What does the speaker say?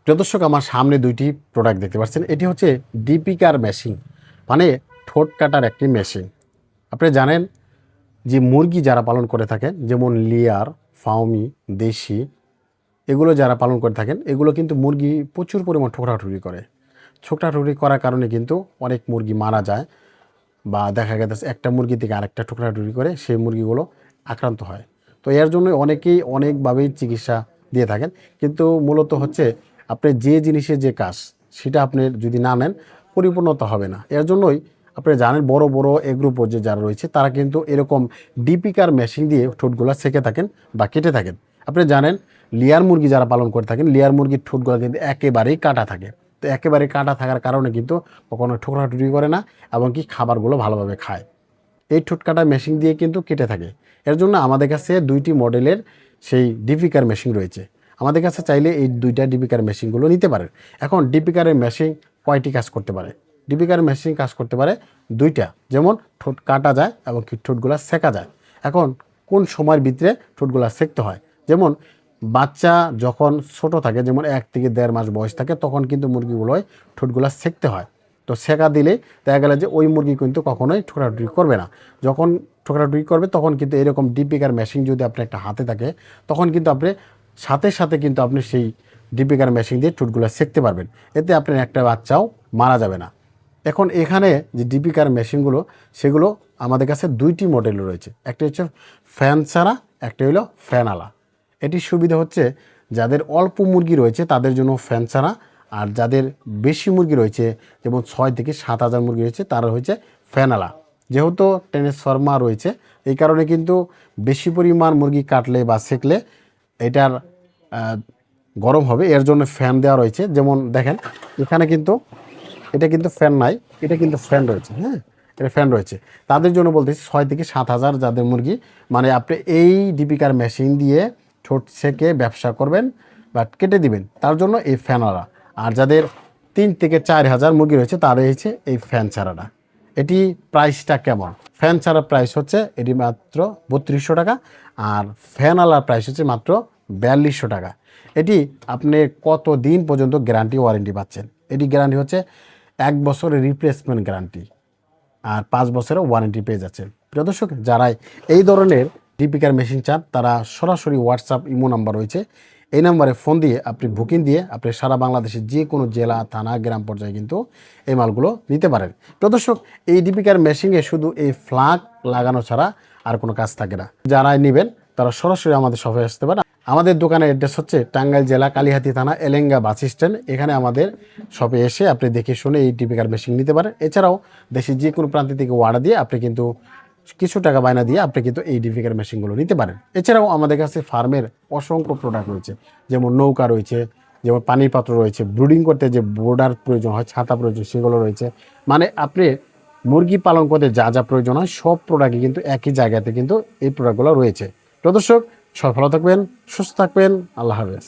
প্রিয় দর্শক, আমার সামনে দুইটি প্রোডাক্ট দেখতে পাচ্ছেন। এটি হচ্ছে ডিপিকার মেশিন, মানে ঠোঁট কাটার একটি মেশিন। আপনি জানেন যে মুরগি যারা পালন করে থাকেন, যেমন লেয়ার, ফাউমি, দেশি, এগুলো যারা পালন করে থাকেন, এগুলো কিন্তু মুরগি প্রচুর পরিমাণ ঠোকরাঠুরি করে। ঠোকরাঠুরি করার কারণে কিন্তু অনেক মুরগি মারা যায়, বা দেখা গেছে একটা মুরগি থেকে আরেকটা ঠোকরাঠুরি করে সেই মুরগিগুলো আক্রান্ত হয়। তো এর জন্য অনেকেই অনেকভাবেই চিকিৎসা দিয়ে থাকেন, কিন্তু মূলত হচ্ছে আপনি যে জিনিসের যে কাজ, সেটা আপনি যদি না নেন পরিপূর্ণতা হবে না। এর জন্যই আপনি জানেন বড় বড় এগ্রো পর্যায়ে যারা রয়েছে তারা কিন্তু এরকম ডিপিকার মেশিন দিয়ে ঠোঁটগুলো সেঁকে থাকেন বা কেটে থাকেন। আপনি জানেন লেয়ার মুরগি যারা পালন করে থাকেন, লেয়ার মুরগির ঠোঁটগুলো কিন্তু একেবারেই কাটা থাকে। তো একেবারে কাটা থাকার কারণে কিন্তু কখনো ঠোকরাঠুরি করে না, এবং কি খাবারগুলো ভালোভাবে খায়। এই ঠোঁট কাটা মেশিন দিয়ে কিন্তু কেটে থাকে। এর জন্য আমাদের কাছে দুইটি মডেলের সেই ডিপিকার মেশিন রয়েছে। আমাদের কাছে চাইলে এই দুইটা ডিপিকার মেশিনগুলো নিতে পারেন। এখন ডিপিকারের মেশিন কয়টি কাজ করতে পারে? ডিপিকার মেশিন কাজ করতে পারে দুইটা, যেমন ঠোঁট কাটা যায় এবং কি ঠোঁটগুলা সেঁকা যায়। এখন কোন সময়ের ভিতরে ঠোঁটগুলা সেঁকতে হয়, যেমন বাচ্চা যখন ছোট থাকে, যেমন 1 থেকে 1.5 মাস বয়স থাকে, তখন কিন্তু মুরগিগুলোয় ঠোঁটগুলা সেঁকতে হয়। তো সেঁকা দিলে দেখা গেলে যে ওই মুরগি কিন্তু কখনোই ঠোকরাঠুরি করবে না। যখন ঠোকরাঠুরি করবে তখন কিন্তু এরকম ডিপিকার মেশিন যদি আপনার একটা হাতে থাকে, তখন কিন্তু আপনি সাথে সাথে কিন্তু আপনি সেই ডিপিকার মেশিন দিয়ে ঠোঁটগুলো সেঁকতে পারবেন। এতে আপনার একটা বাচ্চাও মারা যাবে না। এখন এখানে যে ডিপিকার মেশিনগুলো, সেগুলো আমাদের কাছে দুইটি মডেল রয়েছে। একটা হচ্ছে ফ্যান ছাড়া, একটা হলো ফ্যানওয়ালা। এটির সুবিধা হচ্ছে যাদের অল্প মুরগি রয়েছে তাদের জন্য ফ্যান ছাড়া, আর যাদের বেশি মুরগি রয়েছে, যেমন 6 থেকে 7 হাজার মুরগি রয়েছে, তারা হচ্ছে ফ্যানওয়ালা। যেহেতু ট্রান্সফরমার রয়েছে, এই কারণে কিন্তু বেশি পরিমাণ মুরগি কাটলে বা সেঁকলে এটার গরম হবে, এর জন্য ফ্যান দেওয়া রয়েছে। যেমন দেখেন এখানে কিন্তু এটা কিন্তু ফ্যান নাই, এটা কিন্তু ফ্যান রয়েছে। হ্যাঁ, এটা ফ্যান রয়েছে। তাদের জন্য বলতেছি 6 থেকে 7 হাজার যাদের মুরগি, মানে আপনি এই ডিপিকার মেশিন দিয়ে ঠোঁট সেঁকে ব্যবসা করবেন বা কেটে দিবেন, তার জন্য এই ফ্যানওয়ালা। আর যাদের 3 থেকে 4 হাজার মুরগি রয়েছে তাদের হচ্ছে এই ফ্যান ছাড়াটা। এটি প্রাইসটা কেমন? ফ্যান ছাড়া প্রাইস হচ্ছে এটি মাত্র 3200 টাকা, আর ফ্যানওয়ালার প্রাইস হচ্ছে মাত্র 4200 টাকা। এটি আপনি কত দিন পর্যন্ত গ্যারান্টি ওয়ারেন্টি পাচ্ছেন? এটি গ্যারান্টি হচ্ছে 1 বছরের রিপ্লেসমেন্ট গ্যারান্টি, আর 5 বছরের ওয়ারেন্টি পেয়ে যাচ্ছেন। প্রিয় দর্শক, যারাই এই ধরনের ডিপিকার মেশিন চান, তারা সরাসরি হোয়াটসঅ্যাপ, ইমো নাম্বার রয়েছে, এই নাম্বারে ফোন দিয়ে আপনি বুকিং দিয়ে আপনি সারা বাংলাদেশের যে কোনো জেলা, থানা, গ্রাম পর্যায়ে কিন্তু এই মালগুলো নিতে পারেন। প্রিয় দর্শক, এই ডিপিকার মেশিনে শুধু এই ফ্ল্যাগ লাগানো ছাড়া আর কোনো কাজ থাকে না। যারাই নেবেন তারা সরাসরি আমাদের শপে আসতে পারেন। আমাদের দোকানের অ্যাড্রেস হচ্ছে টাঙ্গাইল জেলা, কালিহাতী থানা, এলেঙ্গা বাস স্ট্যান্ড। এখানে আমাদের শপে এসে আপনি দেখে শুনে এই ডিপিকার মেশিন নিতে পারেন। এছাড়াও দেশের যে কোনো প্রান্ত থেকে অর্ডার দিয়ে আপনি কিন্তু কিছু টাকা বায়না দিয়ে আপনি কিন্তু এই ডিপিকার মেশিনগুলো নিতে পারেন। এছাড়াও আমাদের কাছে ফার্মের অসংখ্য প্রোডাক্ট রয়েছে, যেমন নৌকা রয়েছে, যেমন পানির পাত্র রয়েছে, ব্রুডিং করতে যে বোর্ডার প্রয়োজন হয়, ছাতা প্রয়োজন, সেগুলো রয়েছে। মানে আপনি মুরগি পালন করতে যা যা প্রয়োজন হয় সব প্রোডাক্টই কিন্তু একই জায়গাতে কিন্তু এই প্রোডাক্টগুলো রয়েছে। তো দর্শক, সবাই ভালো থাকবেন, সুস্থ থাকবেন। আল্লাহ হাফেজ।